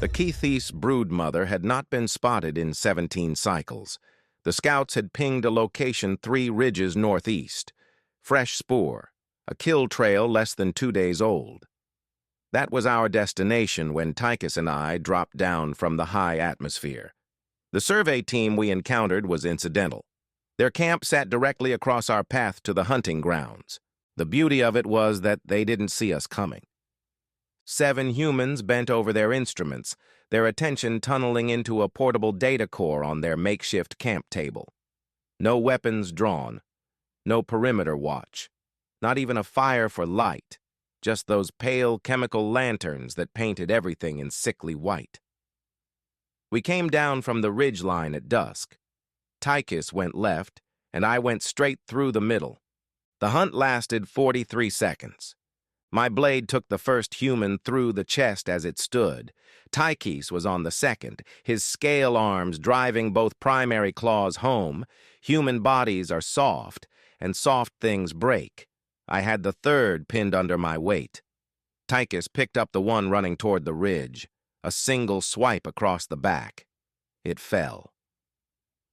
The Keithese broodmother had not been spotted in 17 cycles. The scouts had pinged a location 3 ridges northeast. Fresh spoor, a kill trail less than 2 days old. That was our destination when Tychis and I dropped down from the high atmosphere. The survey team we encountered was incidental. Their camp sat directly across our path to the hunting grounds. The beauty of it was that they didn't see us coming. 7 humans bent over their instruments, their attention tunneling into a portable data core on their makeshift camp table. No weapons drawn, no perimeter watch, not even a fire for light, just those pale chemical lanterns that painted everything in sickly white. We came down from the ridge line at dusk. Tychis went left, and I went straight through the middle. The hunt lasted 43 seconds. My blade took the first human through the chest as it stood. Tychis was on the second, his scale arms driving both primary claws home. Human bodies are soft, and soft things break. I had the third pinned under my weight. Tychis picked up the one running toward the ridge, a single swipe across the back. It fell.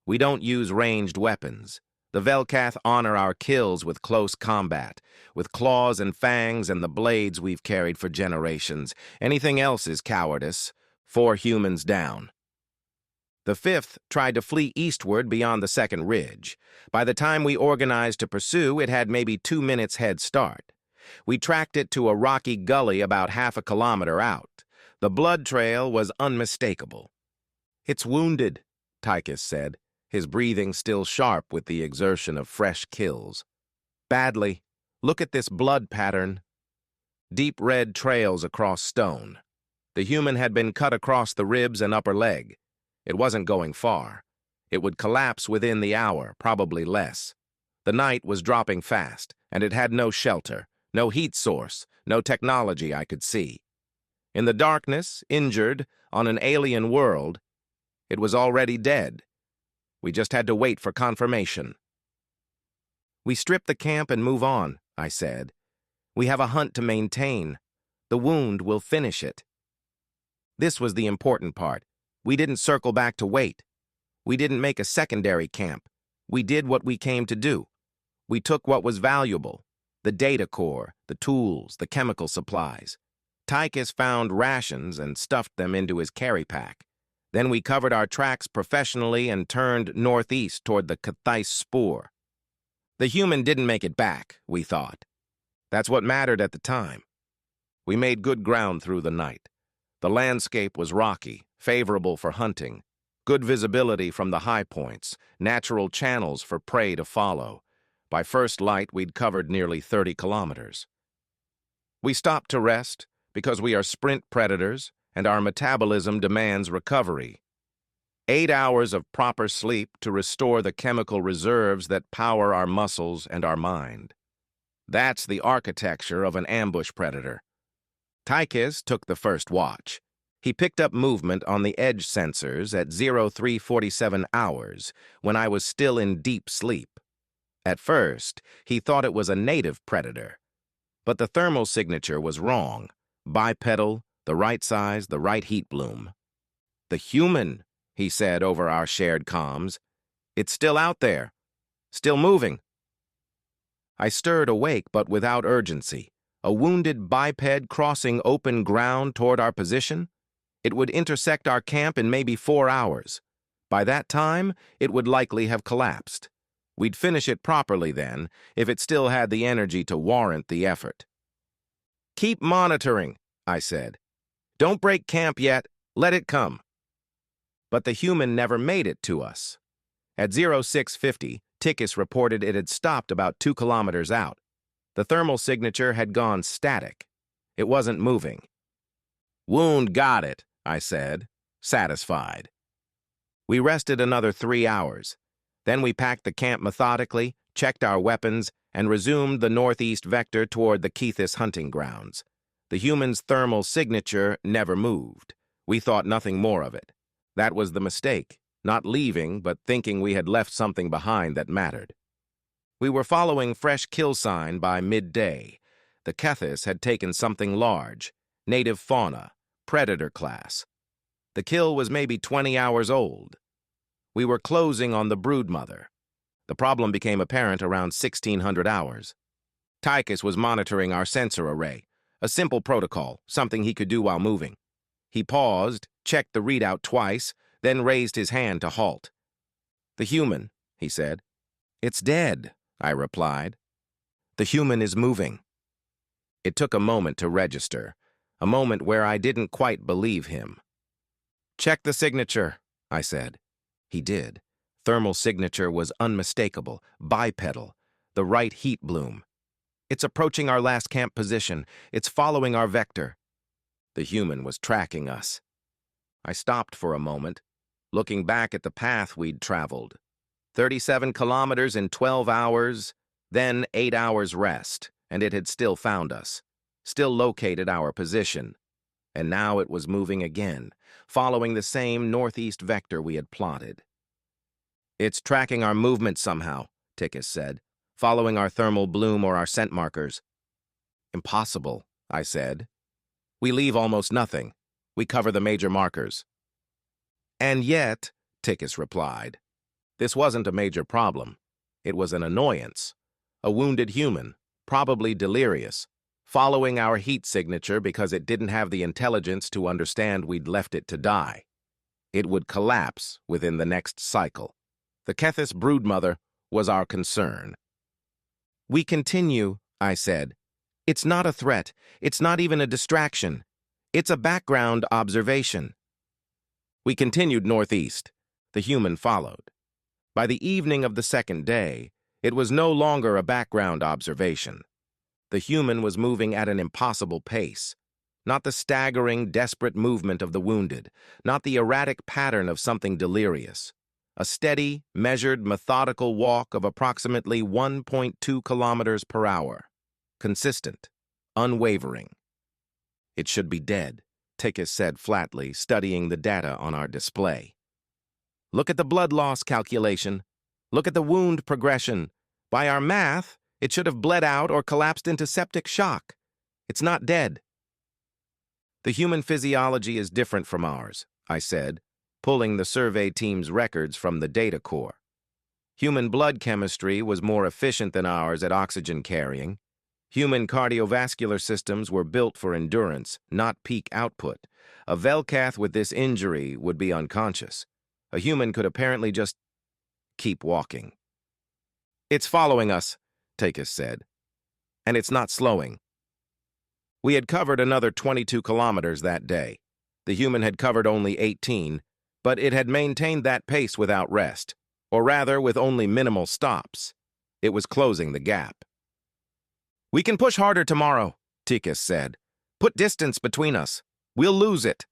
We don't use ranged weapons. The Velkath honor our kills with close combat, with claws and fangs and the blades we've carried for generations. Anything else is cowardice. 4 humans down. The 5th tried to flee eastward beyond the second ridge. By the time we organized to pursue, it had maybe 2 minutes head start. We tracked it to a rocky gully about half a kilometer out. The blood trail was unmistakable. "It's wounded," Tychis said, his breathing still sharp with the exertion of fresh kills. "Badly. Look at this blood pattern." Deep red trails across stone. The human had been cut across the ribs and upper leg. It wasn't going far. It would collapse within the hour, probably less. The night was dropping fast, and it had no shelter, no heat source, no technology I could see. In the darkness, injured, on an alien world, it was already dead. We just had to wait for confirmation. "We strip the camp and move on," I said. "We have a hunt to maintain. The wound will finish it." This was the important part. We didn't circle back to wait. We didn't make a secondary camp. We did what we came to do. We took what was valuable, the data core, the tools, the chemical supplies. Tychis found rations and stuffed them into his carry pack. Then we covered our tracks professionally and turned northeast toward the Keithese spoor. The human didn't make it back, we thought. That's what mattered at the time. We made good ground through the night. The landscape was rocky, favorable for hunting, good visibility from the high points, natural channels for prey to follow. By first light, we'd covered nearly 30 kilometers. We stopped to rest because we are sprint predators, and our metabolism demands recovery. 8 hours of proper sleep to restore the chemical reserves that power our muscles and our mind. That's the architecture of an ambush predator. Tychis took the first watch. He picked up movement on the edge sensors at 0347 hours, when I was still in deep sleep. At first, he thought it was a native predator. But the thermal signature was wrong. Bipedal, the right size, the right heat bloom. "The human," he said over our shared comms. "It's still out there. Still moving." I stirred awake, but without urgency. A wounded biped crossing open ground toward our position? It would intersect our camp in maybe 4 hours. By that time, it would likely have collapsed. We'd finish it properly then, if it still had the energy to warrant the effort. "Keep monitoring," I said. "Don't break camp yet. Let it come." But the human never made it to us. At 0650, Tychis reported it had stopped about 2 kilometers out. The thermal signature had gone static. It wasn't moving. "Wound got it," I said, satisfied. We rested another 3 hours. Then we packed the camp methodically, checked our weapons, and resumed the northeast vector toward the Keithese hunting grounds. The human's thermal signature never moved. We thought nothing more of it. That was the mistake, not leaving, but thinking we had left something behind that mattered. We were following fresh kill sign by midday. The Keithese had taken something large, native fauna, predator class. The kill was maybe 20 hours old. We were closing on the broodmother. The problem became apparent around 1600 hours. Tychis was monitoring our sensor array, a simple protocol, something he could do while moving. He paused, checked the readout twice, then raised his hand to halt. "The human," he said. "It's dead," I replied. "The human is moving." It took a moment to register, a moment where I didn't quite believe him. "Check the signature," I said. He did. Thermal signature was unmistakable, bipedal, the right heat bloom. "It's approaching our last camp position. It's following our vector." The human was tracking us. I stopped for a moment, looking back at the path we'd traveled. 37 kilometers in 12 hours, then 8 hours rest, and it had still found us, still located our position. And now it was moving again, following the same northeast vector we had plotted. "It's tracking our movement somehow," Tychis said, "following our thermal bloom or our scent markers." "Impossible," I said. "We leave almost nothing. We cover the major markers." "And yet," Tychis replied, "this wasn't a major problem. It was an annoyance. A wounded human, probably delirious, following our heat signature because it didn't have the intelligence to understand we'd left it to die. It would collapse within the next cycle. The Kethis broodmother was our concern." "We continue," I said. "It's not a threat. It's not even a distraction. It's a background observation." We continued northeast. The human followed. By the evening of the second day, it was no longer a background observation. The human was moving at an impossible pace. Not the staggering, desperate movement of the wounded, not the erratic pattern of something delirious. A steady, measured, methodical walk of approximately 1.2 kilometers per hour. Consistent, unwavering. "It should be dead," Tychis said flatly, studying the data on our display. "Look at the blood loss calculation. Look at the wound progression. By our math, it should have bled out or collapsed into septic shock. It's not dead." "The human physiology is different from ours," I said, pulling the survey team's records from the data core. Human blood chemistry was more efficient than ours at oxygen carrying. Human cardiovascular systems were built for endurance, not peak output. A Velcath with this injury would be unconscious. A human could apparently just keep walking. "It's following us," Tychis said, "and it's not slowing." We had covered another 22 kilometers that day. The human had covered only 18, but it had maintained that pace without rest, or rather with only minimal stops. It was closing the gap. "We can push harder tomorrow," Tychis said. "Put distance between us. We'll lose it."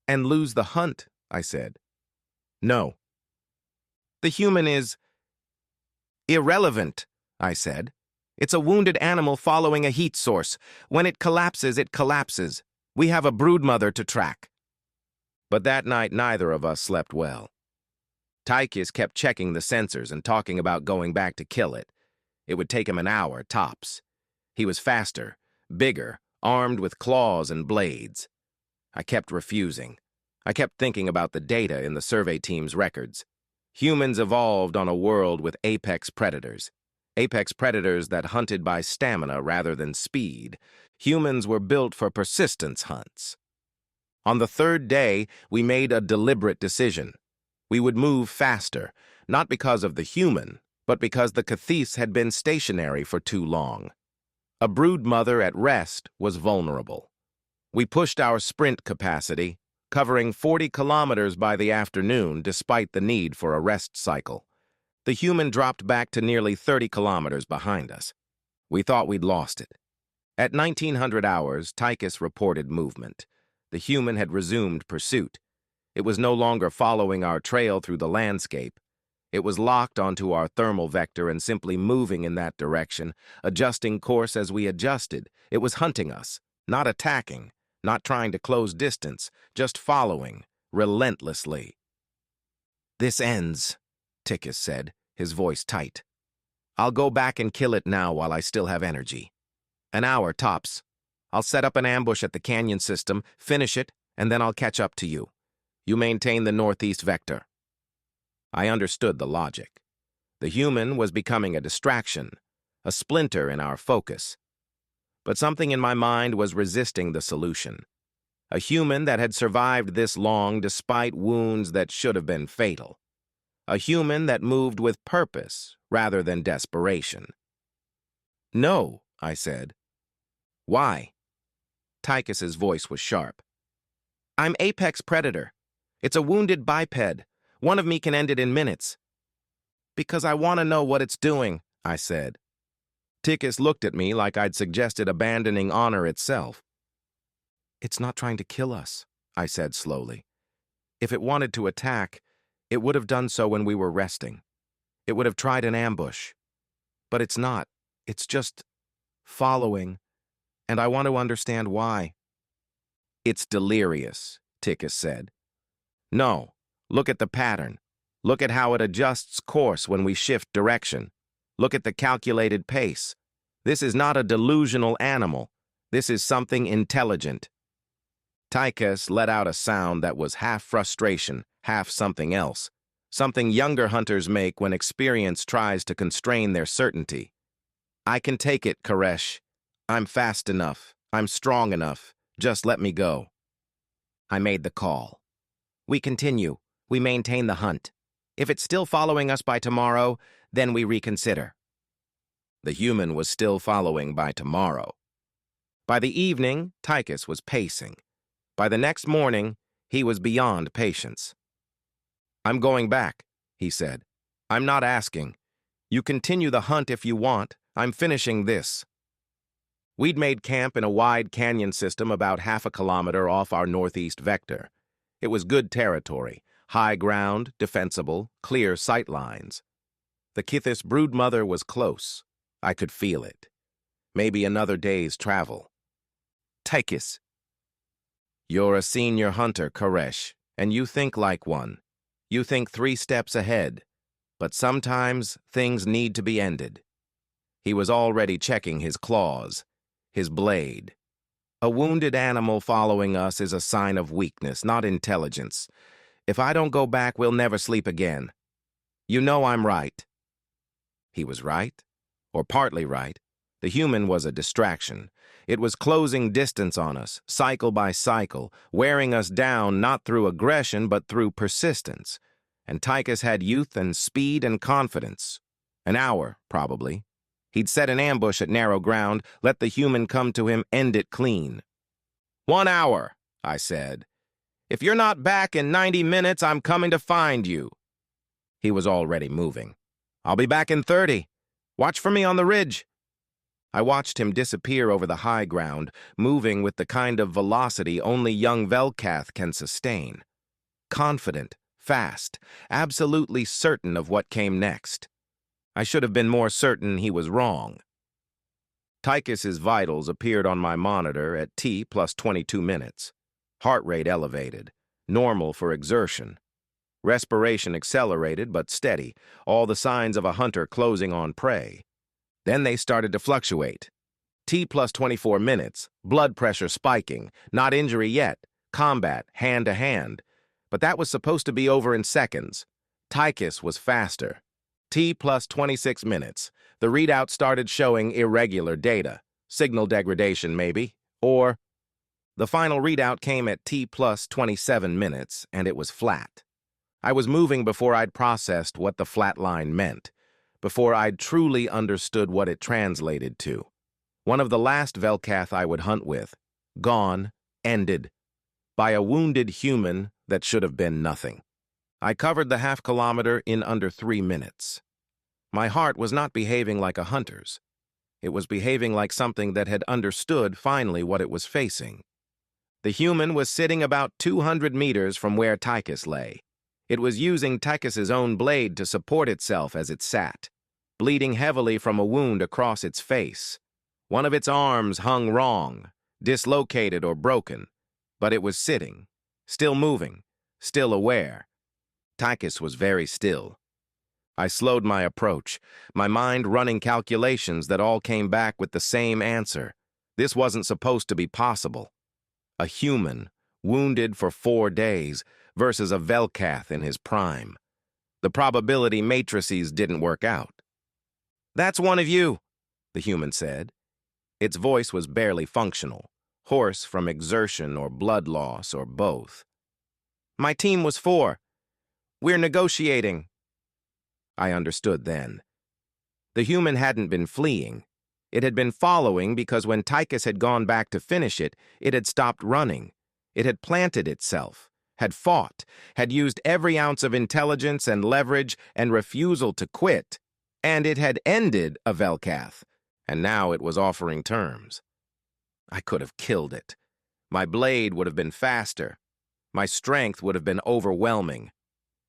"And lose the hunt," I said. "No." "The human is irrelevant," I said. "It's a wounded animal following a heat source. When it collapses, it collapses. We have a broodmother to track." But that night, neither of us slept well. Tychis kept checking the sensors and talking about going back to kill it. It would take him an hour, tops. He was faster, bigger, armed with claws and blades. I kept refusing. I kept thinking about the data in the survey team's records. Humans evolved on a world with apex predators. Apex predators that hunted by stamina rather than speed. Humans were built for persistence hunts. On the third day, we made a deliberate decision. We would move faster, not because of the human, but because the Kethis had been stationary for too long. A broodmother at rest was vulnerable. We pushed our sprint capacity, covering 40 kilometers by the afternoon despite the need for a rest cycle. The human dropped back to nearly 30 kilometers behind us. We thought we'd lost it. At 1900 hours, Tychis reported movement. The human had resumed pursuit. It was no longer following our trail through the landscape. It was locked onto our thermal vector and simply moving in that direction, adjusting course as we adjusted. It was hunting us, not attacking, not trying to close distance, just following, relentlessly. "This ends," Tychis said, his voice tight. "I'll go back and kill it now while I still have energy. An hour, tops. I'll set up an ambush at the canyon system, finish it, and then I'll catch up to you. You maintain the northeast vector. I understood the logic. The human was becoming a distraction, a splinter in our focus. But something in my mind was resisting the solution. A human that had survived this long despite wounds that should have been fatal. A human that moved with purpose rather than desperation. "No," I said. "Why?" Tychus's voice was sharp. "I'm apex predator. It's a wounded biped. One of me can end it in minutes." "Because I want to know what it's doing," I said. Tychus looked at me like I'd suggested abandoning honor itself. "It's not trying to kill us," I said slowly. "If it wanted to attack, it would have done so when we were resting. It would have tried an ambush. But it's not. It's just following, and I want to understand why." "It's delirious," Tychus said. "No, look at the pattern. Look at how it adjusts course when we shift direction. Look at the calculated pace. This is not a delusional animal. This is something intelligent." Tychus let out a sound that was half frustration, half something else, something younger hunters make when experience tries to constrain their certainty. "I can take it, Karesh. I'm fast enough. I'm strong enough. Just let me go." I made the call. "We continue. We maintain the hunt. If it's still following us by tomorrow, then we reconsider." The human was still following by tomorrow. By the evening, Tychus was pacing. By the next morning, he was beyond patience. "I'm going back," he said. "I'm not asking. You continue the hunt if you want. I'm finishing this." We'd made camp in a wide canyon system about half a kilometer off our northeast vector. It was good territory, high ground, defensible, clear sight lines. The Kithis broodmother was close. I could feel it. Maybe another day's travel. "Tychis." "You're a senior hunter, Karesh, and you think like one. You think 3 steps ahead. But sometimes things need to be ended." He was already checking his claws, his blade. "A wounded animal following us is a sign of weakness, not intelligence. If I don't go back, we'll never sleep again. You know I'm right." He was right, or partly right. The human was a distraction. It was closing distance on us, cycle by cycle, wearing us down not through aggression but through persistence. And Tychus had youth and speed and confidence. An hour, probably. He'd set an ambush at narrow ground, let the human come to him, end it clean. "1 hour," I said. "If you're not back in 90 minutes, I'm coming to find you." He was already moving. "I'll be back in 30. Watch for me on the ridge." I watched him disappear over the high ground, moving with the kind of velocity only young Velkath can sustain. Confident, fast, absolutely certain of what came next. I should have been more certain he was wrong. Tychus's vitals appeared on my monitor at T plus 22 minutes. Heart rate elevated, normal for exertion. Respiration accelerated but steady, all the signs of a hunter closing on prey. Then they started to fluctuate. T plus 24 minutes, blood pressure spiking, not injury yet, combat, hand to hand. But that was supposed to be over in seconds. Tychus was faster. T plus 26 minutes. The readout started showing irregular data. Signal degradation, maybe. Or the final readout came at T plus 27 minutes, and it was flat. I was moving before I'd processed what the flat line meant, before I'd truly understood what it translated to. One of the last Velkath I would hunt with. Gone, ended, by a wounded human that should have been nothing. I covered the half-kilometer in under 3 minutes. My heart was not behaving like a hunter's. It was behaving like something that had understood finally what it was facing. The human was sitting about 200 meters from where Tychus lay. It was using Tychus's own blade to support itself as it sat, bleeding heavily from a wound across its face. One of its arms hung wrong, dislocated or broken, but it was sitting, still moving, still aware. Tychus was very still. I slowed my approach, my mind running calculations that all came back with the same answer. This wasn't supposed to be possible. A human, wounded for 4 days, versus a Velkath in his prime. The probability matrices didn't work out. "That's one of you," the human said. Its voice was barely functional, hoarse from exertion or blood loss or both. "My team was 4. We're negotiating." I understood then. The human hadn't been fleeing. It had been following because when Tychis had gone back to finish it, it had stopped running. It had planted itself, had fought, had used every ounce of intelligence and leverage and refusal to quit, and it had ended a Velkath, and now it was offering terms. I could have killed it. My blade would have been faster. My strength would have been overwhelming.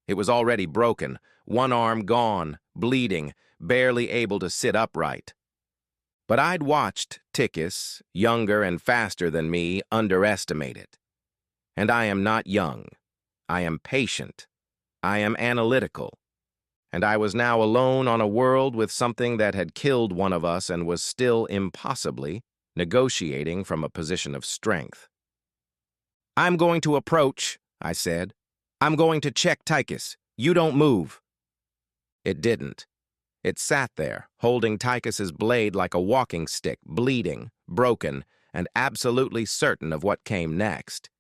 It was already broken, one arm gone, bleeding, barely able to sit upright. But I'd watched Tychis, younger and faster than me, underestimate it. And I am not young. I am patient. I am analytical. And I was now alone on a world with something that had killed one of us and was still impossibly negotiating from a position of strength. "I'm going to approach," I said. "I'm going to check Tychis. You don't move." It didn't. It sat there, holding Tychis's blade like a walking stick, bleeding, broken, and absolutely certain of what came next.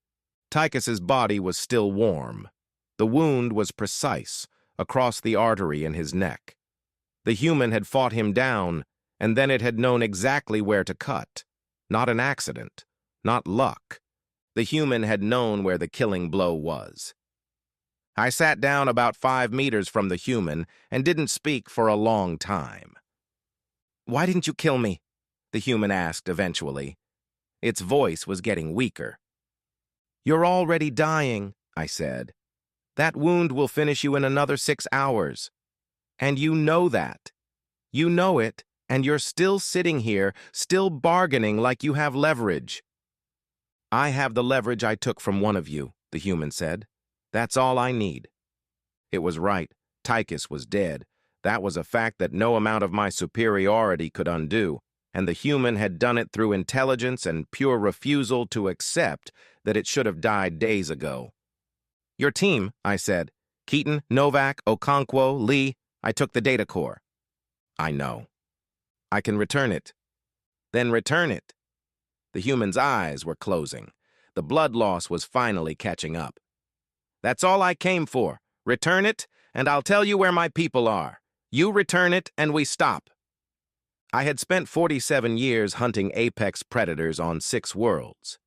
Tychis's body was still warm. The wound was precise, across the artery in his neck. The human had fought him down, and then it had known exactly where to cut. Not an accident, not luck. The human had known where the killing blow was. I sat down about 5 meters from the human and didn't speak for a long time. "Why didn't you kill me?" the human asked eventually. Its voice was getting weaker. "You're already dying," I said. "That wound will finish you in another 6 hours. And you know that. You know it, and you're still sitting here, still bargaining like you have leverage." "I have the leverage I took from one of you," the human said. "That's all I need." It was right. Tychis was dead. That was a fact that no amount of my superiority could undo, and the human had done it through intelligence and pure refusal to accept that it should have died days ago. "Your team," I said. "Keaton, Novak, Okonkwo, Lee. I took the data core." "I know." "I can return it." "Then return it." The human's eyes were closing. The blood loss was finally catching up. "That's all I came for. Return it, and I'll tell you where my people are. You return it, and we stop." I had spent 47 years hunting apex predators on 6 worlds.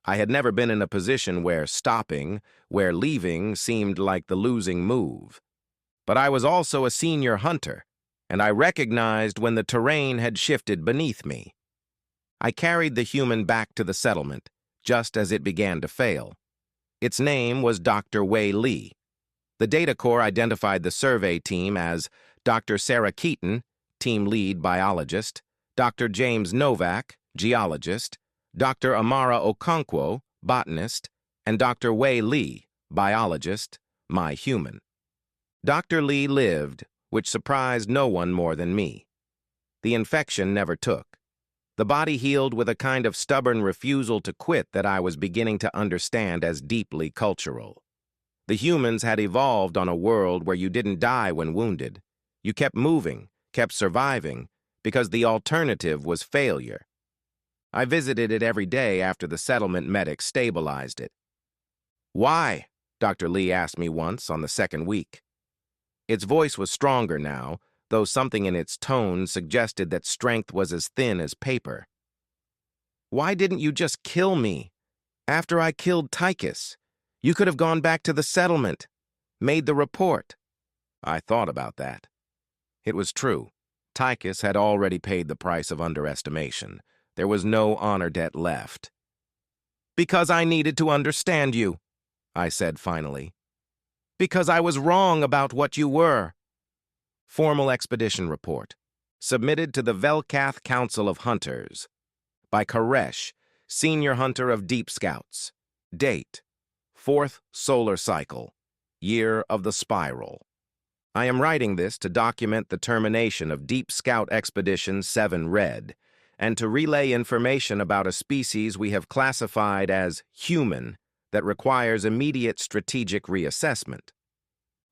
I had never been in a position where stopping, where leaving seemed like the losing move. But I was also a senior hunter, and I recognized when the terrain had shifted beneath me. I carried the human back to the settlement, just as it began to fail. Its name was Dr. Wei Li. The data core identified the survey team as Dr. Sarah Keaton, team lead biologist, Dr. James Novak, geologist, Dr. Amara Okonkwo, botanist, and Dr. Wei Li, biologist, my human. Dr. Li lived, which surprised no one more than me. The infection never took. The body healed with a kind of stubborn refusal to quit that I was beginning to understand as deeply cultural. The humans had evolved on a world where you didn't die when wounded. You kept moving, kept surviving, because the alternative was failure. I visited it every day after the settlement medic stabilized it. "Why?" Dr. Li asked me once on the 2nd week. Its voice was stronger now, though something in its tone suggested that strength was as thin as paper. "Why didn't you just kill me? After I killed Tychis, you could have gone back to the settlement, made the report." I thought about that. It was true. Tychis had already paid the price of underestimation. There was no honor debt left. "Because I needed to understand you," I said finally. "Because I was wrong about what you were." Formal expedition report, submitted to the Velkath Council of Hunters, by Karesh, senior hunter of Deep Scouts. Date, 4th solar cycle, year of the spiral. I am writing this to document the termination of Deep Scout Expedition 7 Red, and to relay information about a species we have classified as human that requires immediate strategic reassessment.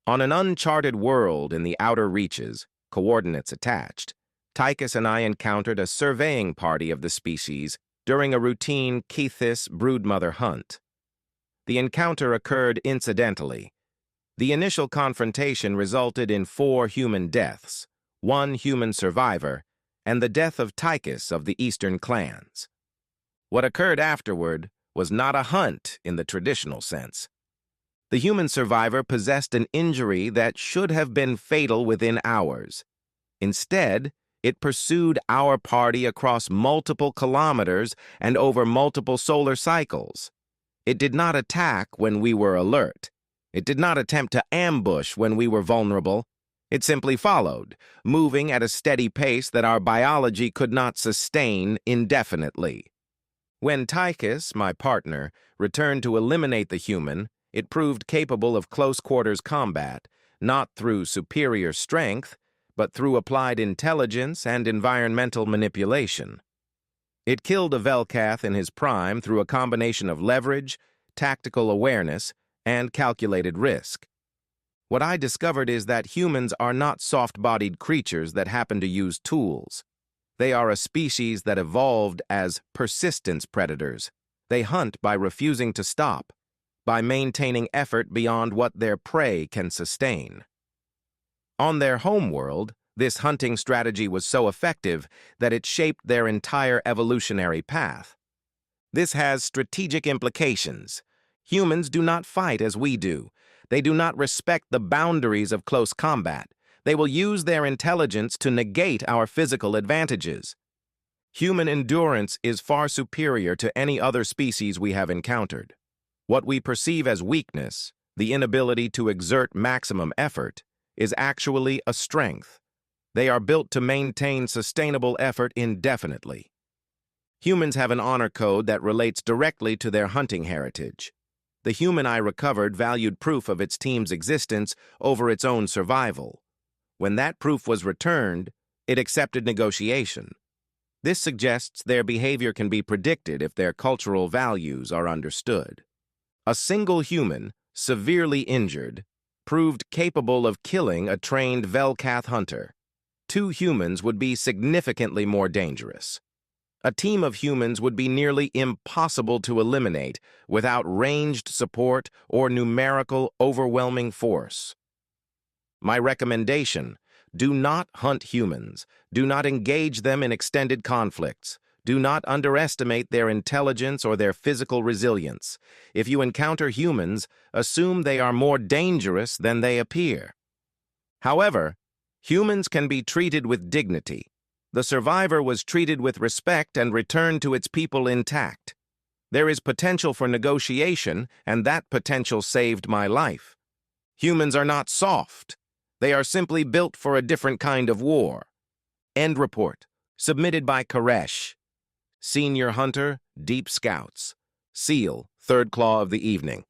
On an uncharted world in the outer reaches, coordinates attached, Tychis and I encountered a surveying party of the species during a routine Kethis broodmother hunt. The encounter occurred incidentally. The initial confrontation resulted in 4 human deaths, 1 human survivor, and the death of Tychis of the eastern clans. What occurred afterward was not a hunt in the traditional sense. The human survivor possessed an injury that should have been fatal within hours. Instead, it pursued our party across multiple kilometers and over multiple solar cycles. It did not attack when we were alert. It did not attempt to ambush when we were vulnerable. It simply followed, moving at a steady pace that our biology could not sustain indefinitely. When Tychis, my partner, returned to eliminate the human, it proved capable of close-quarters combat, not through superior strength, but through applied intelligence and environmental manipulation. It killed a Velkath in his prime through a combination of leverage, tactical awareness, and calculated risk. What I discovered is that humans are not soft-bodied creatures that happen to use tools. They are a species that evolved as persistence predators. They hunt by refusing to stop, by maintaining effort beyond what their prey can sustain. On their homeworld, this hunting strategy was so effective that it shaped their entire evolutionary path. This has strategic implications. Humans do not fight as we do. They do not respect the boundaries of close combat. They will use their intelligence to negate our physical advantages. Human endurance is far superior to any other species we have encountered. What we perceive as weakness, the inability to exert maximum effort, is actually a strength. They are built to maintain sustainable effort indefinitely. Humans have an honor code that relates directly to their hunting heritage. The human I recovered valued proof of its team's existence over its own survival. When that proof was returned, it accepted negotiation. This suggests their behavior can be predicted if their cultural values are understood. A single human, severely injured, proved capable of killing a trained Velkath hunter. 2 humans would be significantly more dangerous. A team of humans would be nearly impossible to eliminate without ranged support or numerical overwhelming force. My recommendation: do not hunt humans. Do not engage them in extended conflicts. Do not underestimate their intelligence or their physical resilience. If you encounter humans, assume they are more dangerous than they appear. However, humans can be treated with dignity. The survivor was treated with respect and returned to its people intact. There is potential for negotiation, and that potential saved my life. Humans are not soft. They are simply built for a different kind of war. End report. Submitted by Karesh. Senior Hunter, Deep Scouts. Seal, 3rd Claw of the Evening.